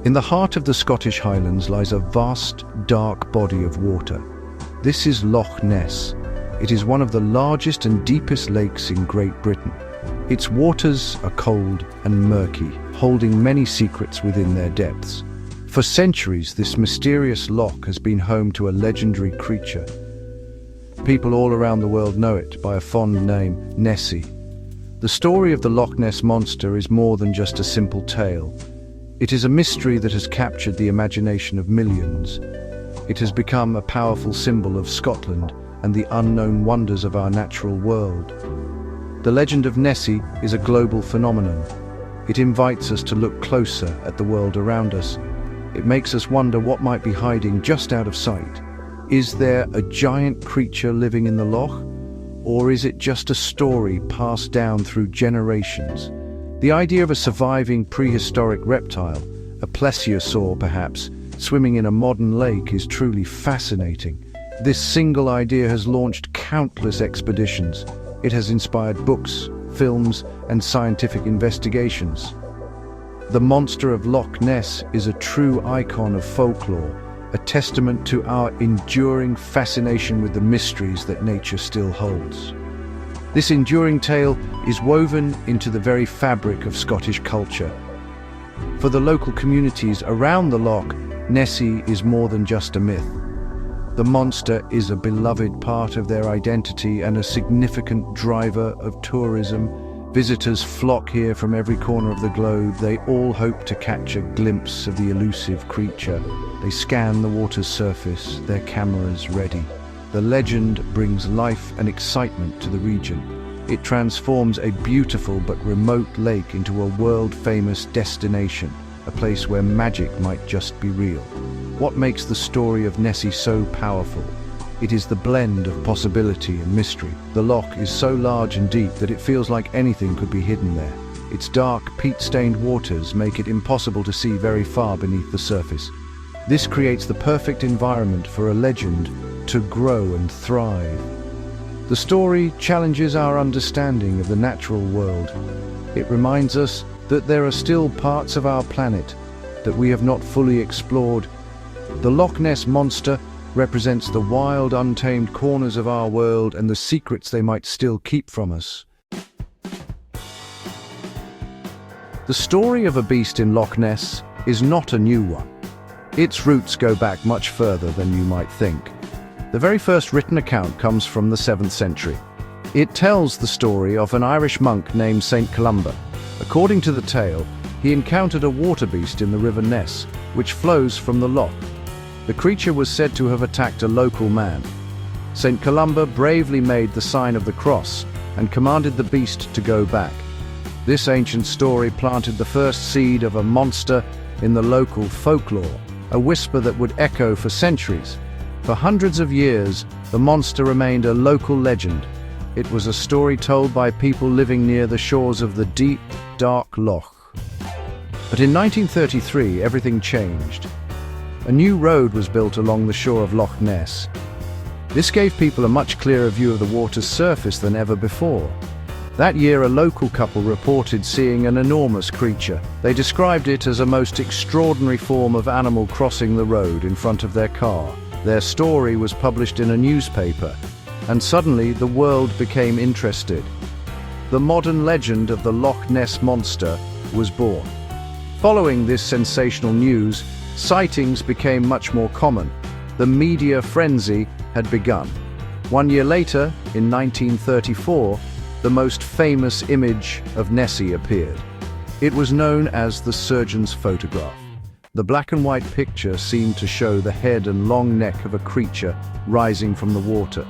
In the heart of the Scottish Highlands lies a vast, dark body of water. This is Loch Ness. It is one of the largest and deepest lakes in Great Britain. Its waters are cold and murky, holding many secrets within their depths. For centuries, this mysterious loch has been home to a legendary creature. People all around the world know it by a fond name, Nessie. The story of the Loch Ness monster is more than just a simple tale. It is a mystery that has captured the imagination of millions. It has become a powerful symbol of Scotland and the unknown wonders of our natural world. The legend of Nessie is a global phenomenon. It invites us to look closer at the world around us. It makes us wonder what might be hiding just out of sight. Is there a giant creature living in the loch? Or is it just a story passed down through generations? The idea of a surviving prehistoric reptile, a plesiosaur perhaps, swimming in a modern lake is truly fascinating. This single idea has launched countless expeditions. It has inspired books, films, and scientific investigations. The monster of Loch Ness is a true icon of folklore, a testament to our enduring fascination with the mysteries that nature still holds. This enduring tale is woven into the very fabric of Scottish culture. For the local communities around the loch, Nessie is more than just a myth. The monster is a beloved part of their identity and a significant driver of tourism. Visitors flock here from every corner of the globe. They all hope to catch a glimpse of the elusive creature. They scan the water's surface, their cameras ready. The legend brings life and excitement to the region. It transforms a beautiful but remote lake into a world-famous destination, a place where magic might just be real. What makes the story of Nessie so powerful? It is the blend of possibility and mystery. The loch is so large and deep that it feels like anything could be hidden there. Its dark, peat-stained waters make it impossible to see very far beneath the surface. This creates the perfect environment for a legend to grow and thrive. The story challenges our understanding of the natural world. It reminds us that there are still parts of our planet that we have not fully explored. The Loch Ness monster represents the wild, untamed corners of our world and the secrets they might still keep from us. The story of a beast in Loch Ness is not a new one. Its roots go back much further than you might think. The very first written account comes from the 7th century. It tells the story of an Irish monk named St. Columba. According to the tale, he encountered a water beast in the River Ness, which flows from the loch. The creature was said to have attacked a local man. St. Columba bravely made the sign of the cross and commanded the beast to go back. This ancient story planted the first seed of a monster in the local folklore, a whisper that would echo for centuries. For hundreds of years, the monster remained a local legend. It was a story told by people living near the shores of the deep, dark loch. But in 1933, everything changed. A new road was built along the shore of Loch Ness. This gave people a much clearer view of the water's surface than ever before. That year, a local couple reported seeing an enormous creature. They described it as a most extraordinary form of animal crossing the road in front of their car. Their story was published in a newspaper, and suddenly the world became interested. The modern legend of the Loch Ness monster was born. Following this sensational news, sightings became much more common. The media frenzy had begun. 1 year later, in 1934, the most famous image of Nessie appeared. It was known as the surgeon's photograph. The black and white picture seemed to show the head and long neck of a creature rising from the water.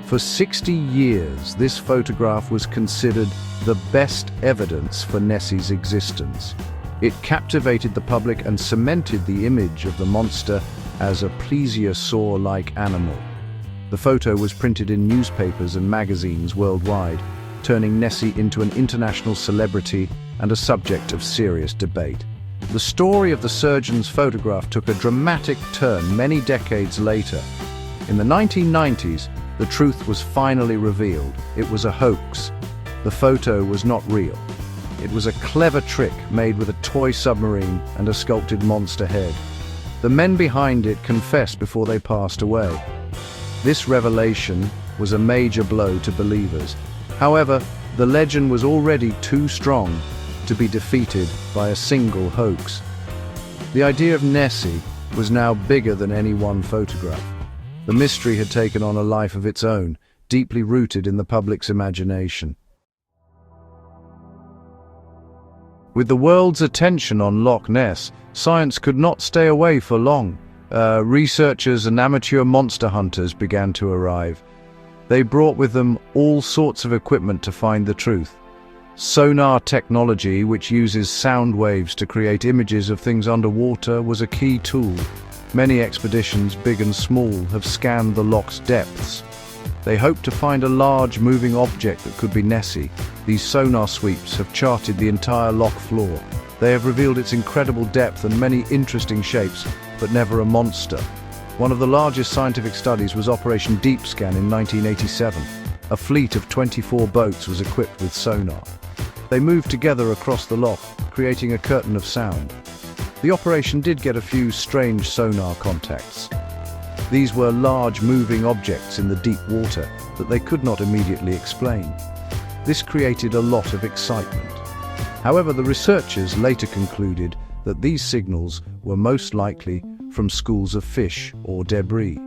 For 60 years, this photograph was considered the best evidence for Nessie's existence. It captivated the public and cemented the image of the monster as a plesiosaur-like animal. The photo was printed in newspapers and magazines worldwide, turning Nessie into an international celebrity and a subject of serious debate. The story of the surgeon's photograph took a dramatic turn many decades later. In the 1990s, the truth was finally revealed. It was a hoax. The photo was not real. It was a clever trick made with a toy submarine and a sculpted monster head. The men behind it confessed before they passed away. This revelation was a major blow to believers. However, the legend was already too strong to be defeated by a single hoax. The idea of Nessie was now bigger than any one photograph. The mystery had taken on a life of its own, deeply rooted in the public's imagination. With the world's attention on Loch Ness, science could not stay away for long. Researchers and amateur monster hunters began to arrive. They brought with them all sorts of equipment to find the truth. Sonar technology, which uses sound waves to create images of things underwater, was a key tool. Many expeditions, big and small, have scanned the loch's depths. They hope to find a large moving object that could be Nessie. These sonar sweeps have charted the entire loch floor. They have revealed its incredible depth and many interesting shapes, but never a monster. One of the largest scientific studies was Operation Deep Scan in 1987. A fleet of 24 boats was equipped with sonar. They moved together across the loch, creating a curtain of sound. The operation did get a few strange sonar contacts. These were large moving objects in the deep water that they could not immediately explain. This created a lot of excitement. However, the researchers later concluded that these signals were most likely from schools of fish or debris.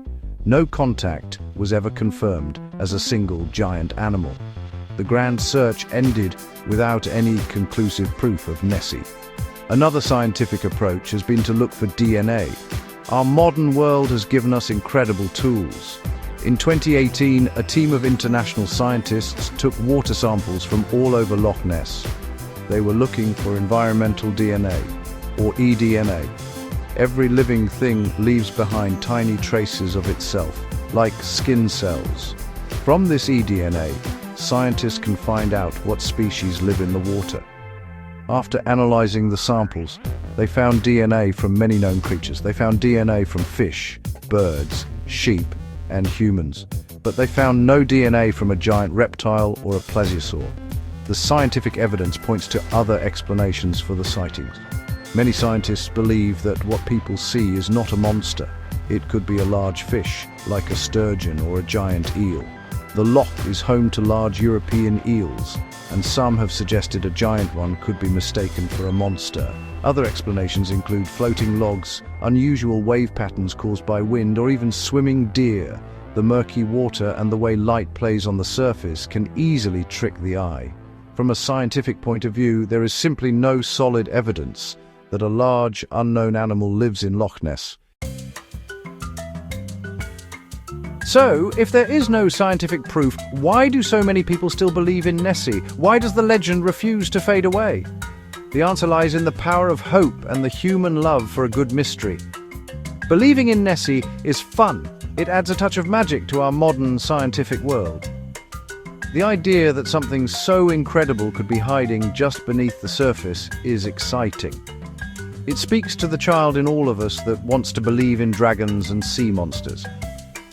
No contact was ever confirmed as a single giant animal. The grand search ended without any conclusive proof of Nessie. Another scientific approach has been to look for DNA. Our modern world has given us incredible tools. In 2018, a team of international scientists took water samples from all over Loch Ness. They were looking for environmental DNA, or eDNA. Every living thing leaves behind tiny traces of itself, like skin cells. From this eDNA, scientists can find out what species live in the water. After analyzing the samples, they found DNA from many known creatures. They found DNA from fish, birds, sheep, and humans. But they found no DNA from a giant reptile or a plesiosaur. The scientific evidence points to other explanations for the sightings. Many scientists believe that what people see is not a monster. It could be a large fish, like a sturgeon or a giant eel. The loch is home to large European eels, and some have suggested a giant one could be mistaken for a monster. Other explanations include floating logs, unusual wave patterns caused by wind, or even swimming deer. The murky water and the way light plays on the surface can easily trick the eye. From a scientific point of view, there is simply no solid evidence that a large, unknown animal lives in Loch Ness. So, if there is no scientific proof, why do so many people still believe in Nessie? Why does the legend refuse to fade away? The answer lies in the power of hope and the human love for a good mystery. Believing in Nessie is fun. It adds a touch of magic to our modern scientific world. The idea that something so incredible could be hiding just beneath the surface is exciting. It speaks to the child in all of us that wants to believe in dragons and sea monsters.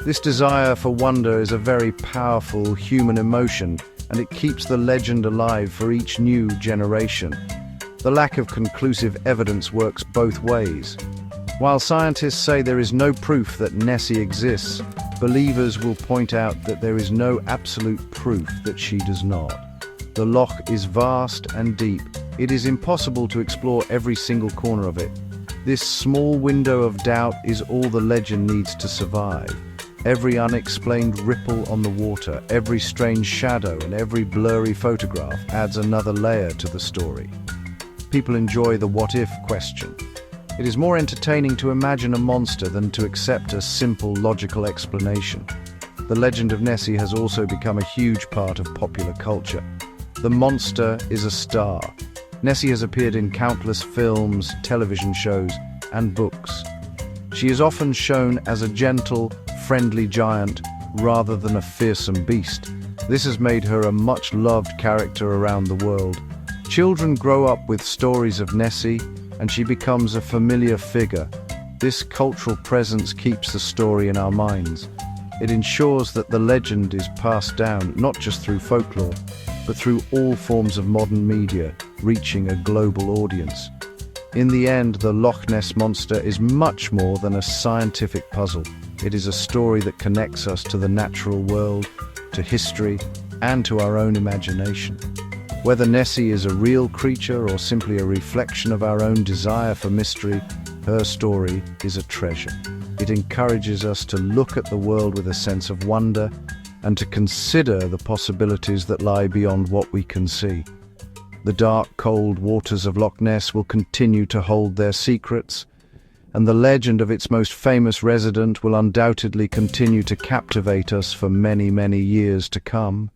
This desire for wonder is a very powerful human emotion, and it keeps the legend alive for each new generation. The lack of conclusive evidence works both ways. While scientists say there is no proof that Nessie exists, believers will point out that there is no absolute proof that she does not. The loch is vast and deep. It is impossible to explore every single corner of it. This small window of doubt is all the legend needs to survive. Every unexplained ripple on the water, every strange shadow, and every blurry photograph adds another layer to the story. People enjoy the what-if question. It is more entertaining to imagine a monster than to accept a simple, logical explanation. The legend of Nessie has also become a huge part of popular culture. The monster is a star. Nessie has appeared in countless films, television shows, and books. She is often shown as a gentle, friendly giant rather than a fearsome beast. This has made her a much-loved character around the world. Children grow up with stories of Nessie, and she becomes a familiar figure. This cultural presence keeps the story in our minds. It ensures that the legend is passed down not just through folklore, but through all forms of modern media, reaching a global audience. In the end, the Loch Ness Monster is much more than a scientific puzzle. It is a story that connects us to the natural world, to history, and to our own imagination. Whether Nessie is a real creature or simply a reflection of our own desire for mystery, her story is a treasure. It encourages us to look at the world with a sense of wonder and to consider the possibilities that lie beyond what we can see. The dark, cold waters of Loch Ness will continue to hold their secrets, and the legend of its most famous resident will undoubtedly continue to captivate us for many, many years to come.